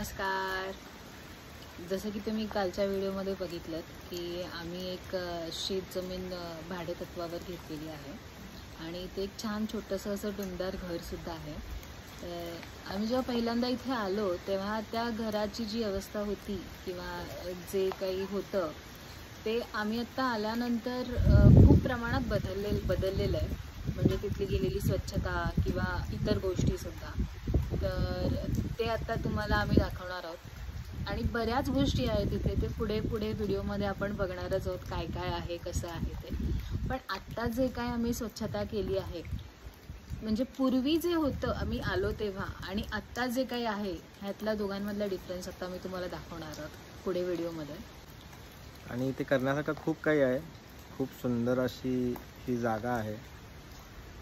नमस्कार. जसं की तुम्ही कालच्या व्हिडिओमध्ये बघितलं की आम्ही एक शेत जमीन भाडेतत्वावर घेतलेली आहे आणि ते एक छान छोटंसं असं टुमदार घरसुद्धा आहे. तर आम्ही जेव्हा पहिल्यांदा इथे आलो तेव्हा त्या घराची जी अवस्था होती किंवा जे काही होतं ते आम्ही आत्ता आल्यानंतर खूप प्रमाणात बदललेलं आहे. म्हणजे तिथली गेलेली स्वच्छता किंवा इतर गोष्टीसुद्धा. तर ते आत्ता तुम्हाला आम्ही दाखवणार आहोत आणि बऱ्याच गोष्टी आहेत तिथे. ते पुढे व्हिडिओमध्ये आपण बघणारच आहोत काय काय आहे, कसं आहे ते. पण आत्ता जे काय आम्ही स्वच्छता केली आहे, म्हणजे पूर्वी जे होतं आम्ही आलो तेव्हा आणि आत्ता जे काही आहे ह्यातला दोघांमधला डिफरन्स आता मी तुम्हाला दाखवणार आहोत पुढे व्हिडिओमध्ये. आणि ते करण्यासारखं खूप काही आहे. खूप सुंदर अशी ही जागा आहे.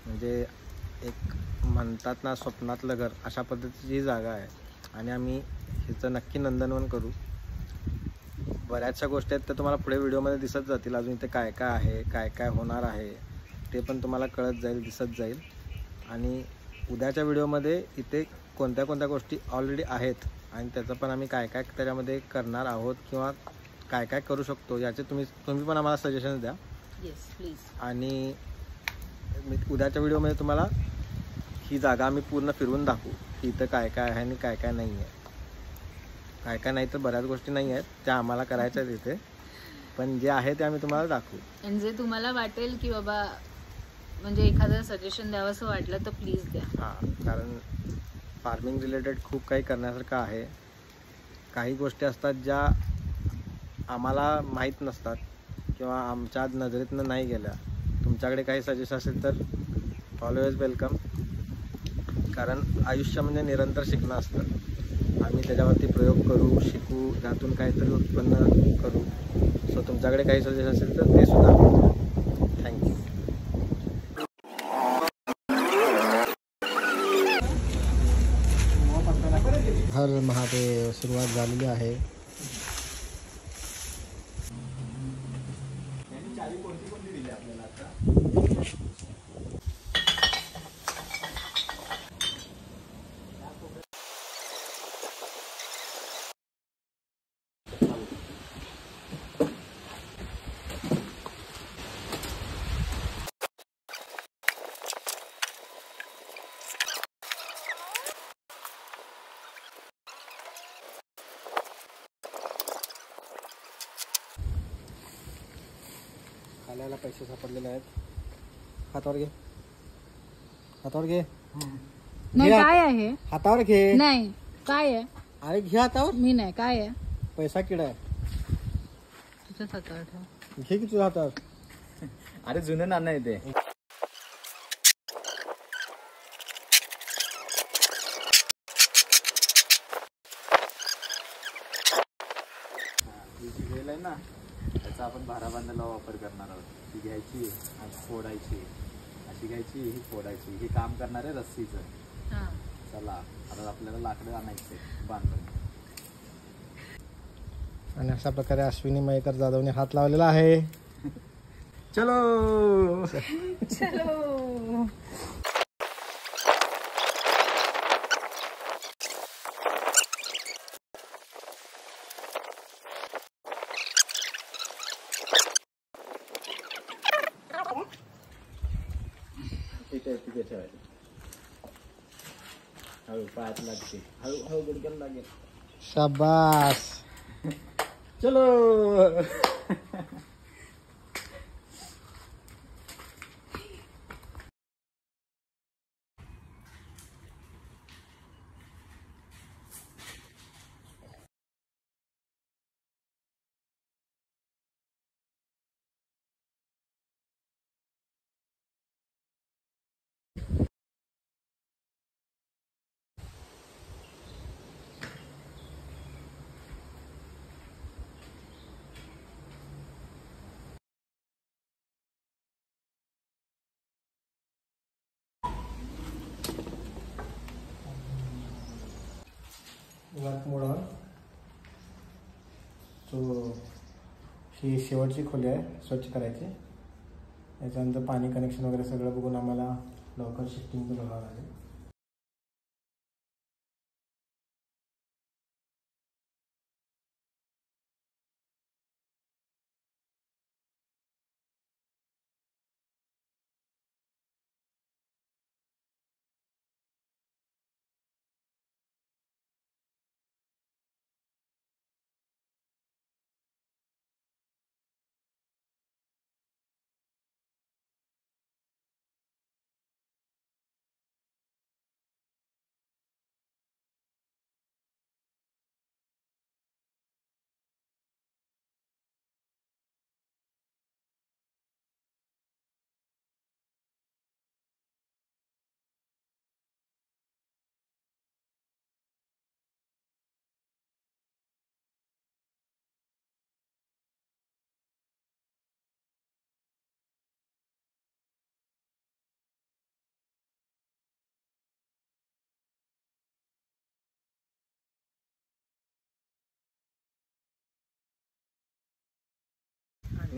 म्हणजे एक म्हणतात ना स्वप्नातलं घर, अशा पद्धतीची ही जागा आहे आणि आम्ही हिचं नक्की नंदनवन करू. बऱ्याचशा गोष्टी आहेत त्या तुम्हाला पुढे व्हिडिओमध्ये दिसत जातील. अजून इथे काय काय आहे, काय काय होणार आहे ते पण तुम्हाला कळत जाईल, दिसत जाईल. आणि उद्याच्या व्हिडिओमध्ये इथे कोणत्या कोणत्या गोष्टी ऑलरेडी आहेत आणि त्याचं पण आम्ही काय काय त्याच्यामध्ये करणार आहोत किंवा काय काय करू शकतो याचे तुम्ही पण आम्हाला सजेशन द्या. Yes please. आणि मी उद्याच्या व्हिडिओमध्ये तुम्हाला ही जागा आम्ही पूर्ण फिरवून दाखवू की इथं काय काय आहे आणि काय काय नाही आहे. काय काय नाही तर बऱ्याच गोष्टी नाही आहेत त्या आम्हाला करायच्या आहेत इथे, पण जे आहे ते आम्ही तुम्हाला दाखवू. आणि जे तुम्हाला वाटेल की बाबा म्हणजे एखादं सजेशन द्यावं असं वाटलं तर प्लीज द्या. हां, कारण फार्मिंग रिलेटेड खूप काही करण्यासारखं आहे. काही गोष्टी असतात ज्या आम्हाला माहीत नसतात किंवा आमच्या नजरेतनं नाही गेल्या. तुमच्याकडे काही सजेशन असेल तर ऑलवेज वेलकम. कारण आयुष्य म्हणजे निरंतर शिकणं असतं. आम्ही त्याच्यावरती प्रयोग करू, शिकू, त्यातून काहीतरी उत्पन्न करू. सो तुमच्याकडे काही सजेशन असेल तर ते सुद्धा. थँक्यू. हर महादेव सुरुवात झालेली आहे. खाल्याला पैसे सापडलेले आहेत. हातावर घे, हातावर घे. नाही काय आहे हातावर घे. नाही काय आहे. अरे घे हातावर. मी नाही काय आहे. पैसा किडा आहे. तुझ्याच हातावर ठेव. घे की तुझ्या हातावर. अरे जुनं नाणं आहे ते. ही आहे ना, त्याचा आपण भाराबांधाला वापर करणार आहोत. ती घ्यायची आणि फोडायची, अशी घ्यायची, ही फोडायची. हे काम करणार आहे रस्सीचं. चला आता आपल्याला लाकडं आणायचे बांधून. आणि अशा प्रकारे अश्विनी मयेकर जाधवने हात लावलेला आहे. चलो चलो. ठीक आहे ठेवायचं. हळू पायात लागते, हळू गुडघ्याला लागेल. शाबास. चलो. वर्क मोडवर. सो ही शेवटची खोली आहे स्वच्छ करायची. याच्यानंतर पाणी कनेक्शन वगैरे सगळं बघून आम्हाला लवकर शिफ्टिंग करावं लागेल.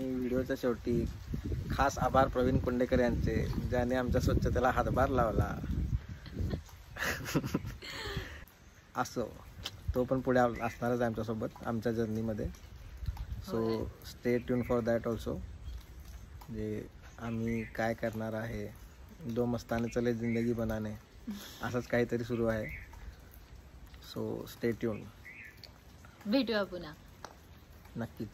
आणि व्हिडिओच्या शेवटी खास आभार प्रवीण कुंडेकर यांचे, ज्याने आमच्या स्वच्छतेला हातभार लावला. असो, तो पण पुढे असणारच आहे आमच्यासोबत आमच्या जर्नीमध्ये. So stay tune for that also. जे आम्ही काय करणार आहे, दो मस्ताने चले जिंदगी बनाने, असंच काहीतरी सुरू आहे. So stay tune. भेटूया पुन्हा नक्कीच.